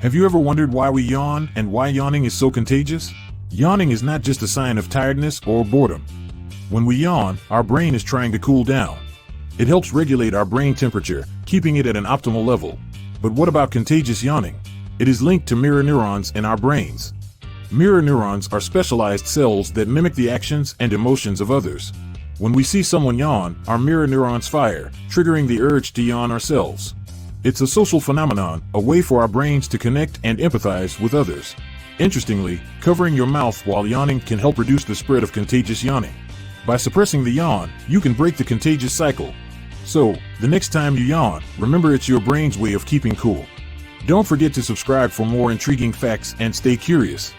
Have you ever wondered why we yawn and why yawning is so contagious? Yawning is not just a sign of tiredness or boredom. When we yawn, our brain is trying to cool down. It helps regulate our brain temperature, keeping it at an optimal level. But what about contagious yawning? It is linked to mirror neurons in our brains. Mirror neurons are specialized cells that mimic the actions and emotions of others. When we see someone yawn, our mirror neurons fire, triggering the urge to yawn ourselves. It's a social phenomenon, a way for our brains to connect and empathize with others. Interestingly, covering your mouth while yawning can help reduce the spread of contagious yawning. By suppressing the yawn, you can break the contagious cycle. So, the next time you yawn, remember it's your brain's way of keeping cool. Don't forget to subscribe for more intriguing facts and stay curious.